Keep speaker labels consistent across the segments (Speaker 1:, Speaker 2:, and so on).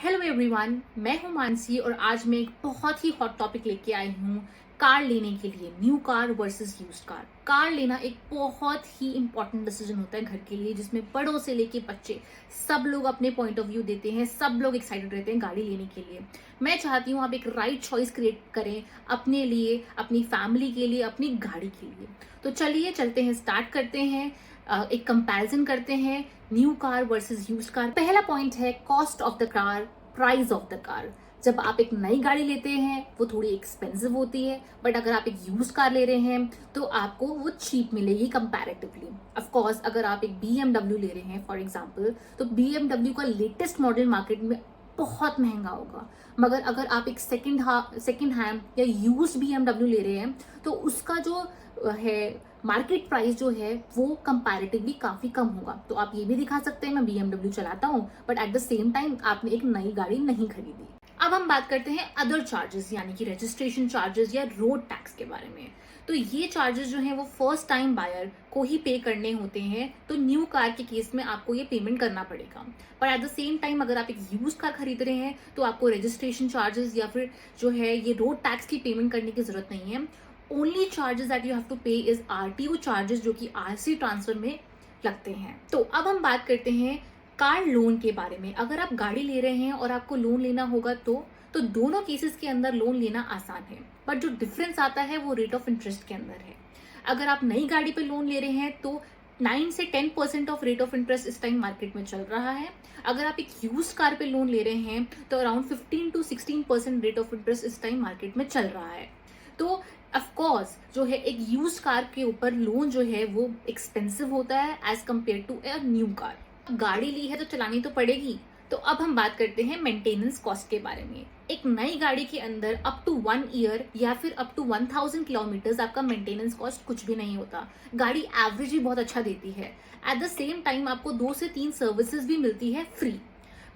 Speaker 1: Hello everyone, मैं हूं मानसी और आज मैं एक बहुत ही हॉट टॉपिक लेके आई हूं कार लेने के लिए। New car versus used car. Car लेना एक बहुत ही इंपॉर्टेंट डिसीजन होता है घर के लिए, जिसमें बड़ों से लेके बच्चे सब लोग अपने पॉइंट ऑफ व्यू देते हैं, सब लोग एक्साइटेड रहते हैं गाड़ी लेने के लिए। मैं चाहती हूँ आप एक राइट चॉइस क्रिएट करें अपने लिए, अपनी फैमिली के लिए, अपनी गाड़ी के लिए। तो चलिए चलते हैं, स्टार्ट करते हैं, एक कंपैरिजन करते हैं new car versus used car. पहला पॉइंट है cost of the car, price of the car. जब आप एक नई गाड़ी लेते हैं वो थोड़ी एक्सपेंसिव होती है, बट अगर आप एक यूज कार ले रहे हैं तो आपको वो चीप मिलेगी कंपैरेटिवली। ऑफ कोर्स अगर आप एक BMW ले रहे हैं फॉर एग्जांपल, तो BMW का लेटेस्ट मॉडल मार्केट में बहुत महंगा होगा। मगर अगर आप एक सेकंड हैंड या यूज्ड BMW ले रहे हैं तो उसका जो है मार्केट प्राइस जो है वो कंपैरेटिवली काफी कम होगा। तो आप ये भी दिखा सकते हैं मैं BMW चलाता हूँ, but at the same time आपने एक नई गाड़ी नहीं खरीदी। अब हम बात करते हैं अदर चार्जेस, यानी कि रजिस्ट्रेशन चार्जेस या रोड टैक्स के बारे में। तो ये चार्जेस जो हैं वो फर्स्ट टाइम बायर को ही पे करने होते हैं। तो न्यू कार के केस में आपको ये पेमेंट करना पड़ेगा, पर एट द सेम टाइम अगर आप एक यूज कार खरीद रहे हैं तो आपको रजिस्ट्रेशन चार्जेस या फिर जो है ये रोड टैक्स की पेमेंट करने की जरूरत नहीं है। Only charges that you have to pay is RTO charges, जो कि RC ट्रांसफर में लगते हैं। तो अब हम बात करते हैं कार लोन के बारे में। अगर आप गाड़ी ले रहे हैं और आपको लोन लेना होगा तो दोनों केसेस के अंदर लोन लेना आसान है, बट जो डिफरेंस आता है वो रेट ऑफ इंटरेस्ट के अंदर है। अगर आप नई गाड़ी पे लोन ले रहे हैं तो 9 से 10% ऑफ रेट ऑफ इंटरेस्ट इस टाइम मार्केट में चल रहा है। अगर आप एक यूज कार पे लोन ले रहे हैं तो around 15 to 16% rate of interest इस टाइम मार्केट में चल रहा है। तो ऑफ कोर्स जो है एक यूज कार के ऊपर लोन जो है वो एक्सपेंसिव होता है as compare to a new car. गाड़ी ली है तो चलानी तो पड़ेगी। तो अब हम बात करते हैं मेंटेनेंस कॉस्ट के बारे में। एक नई गाड़ी के अंदर अप टू 1 ईयर या फिर अप टू 1000 किलोमीटर्स आपका मेंटेनेंस कॉस्ट कुछ भी नहीं होता। गाड़ी एवरेज भी बहुत अच्छा देती है। एट द सेम टाइम आपको 2 से 3 सर्विसेज भी मिलती है फ्री।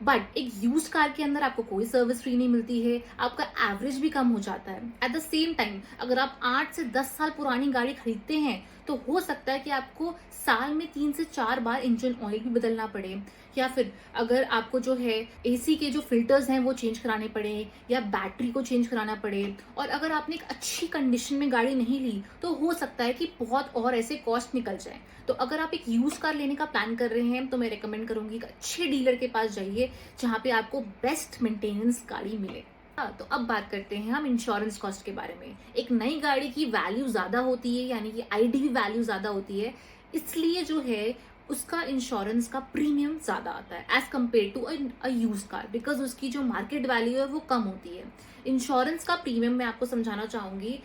Speaker 1: बट एक यूज कार के अंदर आपको कोई सर्विस फ्री नहीं मिलती है, आपका एवरेज भी कम हो जाता है। एट द सेम टाइम अगर आप 8 से 10 साल पुरानी गाड़ी खरीदते हैं तो हो सकता है कि आपको साल में 3 से 4 बार इंजन ऑयल भी बदलना पड़े, या फिर अगर आपको जो है AC के जो फिल्टर्स हैं वो चेंज कराने पड़े, या बैटरी को चेंज कराना पड़े। और अगर आपने एक अच्छी कंडीशन में गाड़ी नहीं ली तो हो सकता है कि बहुत और ऐसे कॉस्ट निकल जाए। तो अगर आप एक यूज कार लेने का प्लान कर रहे हैं तो मैं रेकमेंड करूंगी एक अच्छे डीलर के पास जाइए जहां पे आपको बेस्ट मेंटेनेंस गाड़ी मिले। तो अब बात करते हैं हम इंश्योरेंस कॉस्ट के बारे में। एक नई गाड़ी की वैल्यू ज्यादा होती है, यानी कि IDV वैल्यू ज्यादा होती है, इसलिए जो है उसका इंश्योरेंस का प्रीमियम ज्यादा आता है as compare to a use car, because उसकी जो मार्केट वैल्यू है वो कम होती है। इंश्योरेंस का प्रीमियम मैं आपको समझाना चाहूंगी,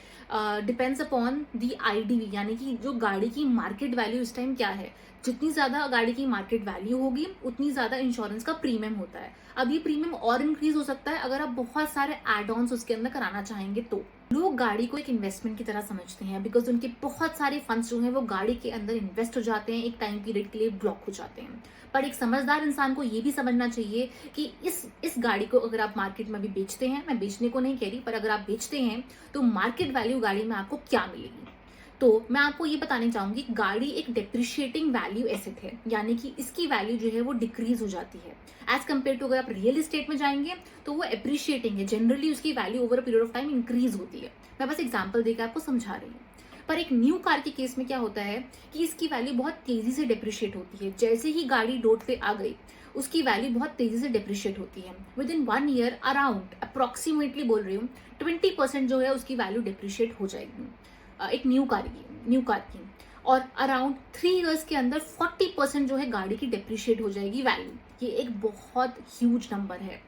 Speaker 1: डिपेंड्स अपॉन दी IDV, यानी कि जो गाड़ी की मार्केट वैल्यू इस टाइम क्या है। जितनी ज्यादा गाड़ी की मार्केट वैल्यू होगी उतनी ज्यादा इंश्योरेंस का प्रीमियम होता है। अब ये प्रीमियम और इंक्रीज हो सकता है अगर आप बहुत सारे एड ऑन्स उसके अंदर कराना चाहेंगे। तो लोग गाड़ी को एक इन्वेस्टमेंट की तरह समझते हैं, बिकॉज उनके बहुत सारे फंड्स जो हैं वो गाड़ी के अंदर इन्वेस्ट हो जाते हैं, एक टाइम पीरियड के लिए ब्लॉक हो जाते हैं। पर एक समझदार इंसान को ये भी समझना चाहिए कि इस गाड़ी को अगर आप मार्केट में भी बेचते हैं, मैं बेचने को नहीं कह रही, पर अगर आप बेचते हैं तो मार्केट वैल्यू गाड़ी में आपको क्या मिलेगी। तो मैं आपको ये बताने चाहूंगी, गाड़ी एक डेप्रिशिएटिंग वैल्यू एसेट है, यानी कि इसकी वैल्यू जो है वो डिक्रीज हो जाती है एज कम्पेयर टू अगर आप रियल एस्टेट में जाएंगे तो वो एप्रिशिएटिंग है। जनरली उसकी value over a period of time increase होती है। मैं बस एग्जांपल देकर आपको समझा रही हूँ। पर एक न्यू कार के केस में क्या होता है कि इसकी वैल्यू बहुत तेजी से डेप्रिशिएट होती है। जैसे ही गाड़ी रोड पे आ गई उसकी वैल्यू बहुत तेजी से डेप्रिशिएट होती है। With in 1 year around approximately बोल रही हूँ 20% जो है उसकी वैल्यू डेप्रिशिएट हो जाएगी एक न्यू कार की। और अराउंड 3 इयर्स के अंदर 40% जो है गाड़ी की डेप्रिशिएट हो जाएगी वैल्यू। ये एक बहुत ह्यूज नंबर है।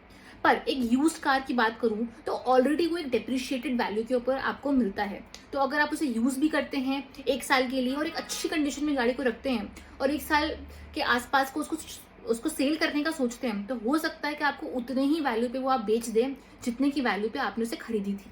Speaker 1: पर एक यूज्ड कार की बात करूं तो ऑलरेडी वो एक डेप्रिशिएटेड वैल्यू के ऊपर आपको मिलता है। तो अगर आप उसे यूज भी करते हैं 1 साल के लिए और एक अच्छी कंडीशन में गाड़ी को रखते हैं और 1 साल के आसपास को उसको सेल करने का सोचते हैं, तो हो सकता है कि आपको उतने ही वैल्यू पे वो आप बेच दें जितने की वैल्यू पे आपने उसे खरीदी थी।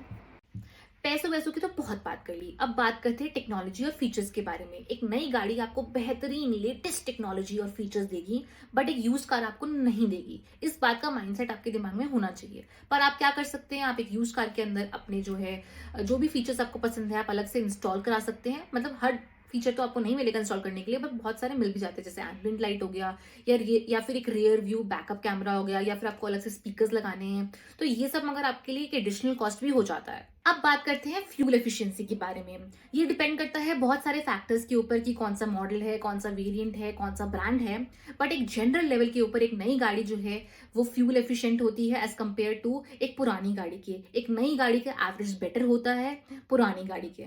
Speaker 1: पैसों वैसों की तो बहुत बात कर ली, अब बात करते हैं टेक्नोलॉजी और फीचर्स के बारे में। एक नई गाड़ी आपको बेहतरीन लेटेस्ट टेक्नोलॉजी और फीचर्स देगी, बट एक यूज कार आपको नहीं देगी। इस बात का माइंडसेट आपके दिमाग में होना चाहिए। पर आप क्या कर सकते हैं, आप एक यूज कार के अंदर अपने जो भी फीचर्स आपको पसंद है आप अलग से इंस्टॉल करा सकते हैं। मतलब हर फीचर तो आपको नहीं मिलेगा इंस्टॉल करने के लिए, बट बहुत सारे मिल भी जाते हैं, जैसे एम्बिएंट लाइट हो गया या फिर एक रियर व्यू बैकअप कैमरा हो गया, या फिर आपको अलग से स्पीकर्स लगाने हैं, तो ये सब मगर आपके लिए एक एडिशनल कॉस्ट भी हो जाता है। अब बात करते हैं फ्यूल एफिशिएंसी के बारे में। ये डिपेंड करता है बहुत सारे फैक्टर्स के ऊपर कि कौन सा मॉडल है, कौन सा वेरिएंट है, कौन सा ब्रांड है, बट एक जनरल लेवल के ऊपर एक नई गाड़ी जो है वो फ्यूल एफिशिएंट होती है एज कम्पेयर टू एक पुरानी गाड़ी के। एक नई गाड़ी का एवरेज बेटर होता है पुरानी गाड़ी के।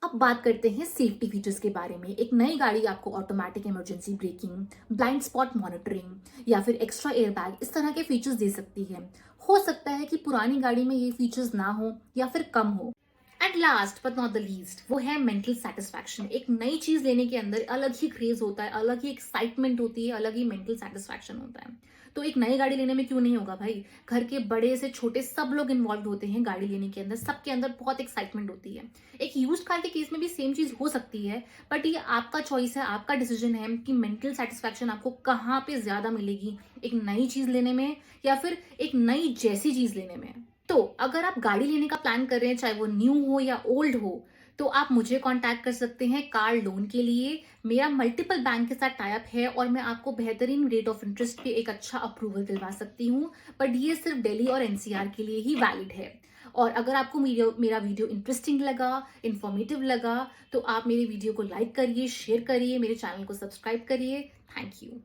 Speaker 1: अब बात करते हैं सेफ्टी फीचर्स के बारे में। एक नई गाड़ी आपको automatic emergency breaking, blind spot monitoring या फिर एक्स्ट्रा एयरबैग इस तरह के फीचर्स दे सकती है। हो सकता है कि पुरानी गाड़ी में ये फीचर्स ना हो या फिर कम हो। And last but not the least, वो है मेंटल सेटिस्फैक्शन। एक नई चीज लेने के अंदर अलग ही क्रेज होता है, अलग ही एक्साइटमेंट होती है, अलग ही मेंटल सेटिस्फैक्शन होता है। तो एक नई गाड़ी लेने में क्यों नहीं होगा भाई? घर के बड़े से छोटे सब लोग इन्वॉल्व होते हैं गाड़ी लेने के अंदर, सबके अंदर बहुत एक्साइटमेंट होती है। एक यूज्ड कार के केस में भी सेम चीज हो सकती है, बट ये आपका चॉइस है, आपका डिसीजन है कि मेंटल सेटिस्फैक्शन आपको कहाँ पे ज्यादा मिलेगी, एक नई चीज लेने में या फिर एक नई जैसी चीज लेने में। तो अगर आप गाड़ी लेने का प्लान कर रहे हैं, चाहे वो न्यू हो या ओल्ड हो, तो आप मुझे कांटेक्ट कर सकते हैं कार लोन के लिए। मेरा मल्टीपल बैंक के साथ टाई अप है और मैं आपको बेहतरीन रेट ऑफ इंटरेस्ट पे एक अच्छा अप्रूवल दिलवा सकती हूँ, बट ये सिर्फ दिल्ली और एनसीआर के लिए ही वैलिड है। और अगर आपको मेरा वीडियो इंटरेस्टिंग लगा, इंफॉर्मेटिव लगा, तो आप मेरे वीडियो को लाइक करिए, शेयर करिए, मेरे चैनल को सब्सक्राइब करिए। Thank you.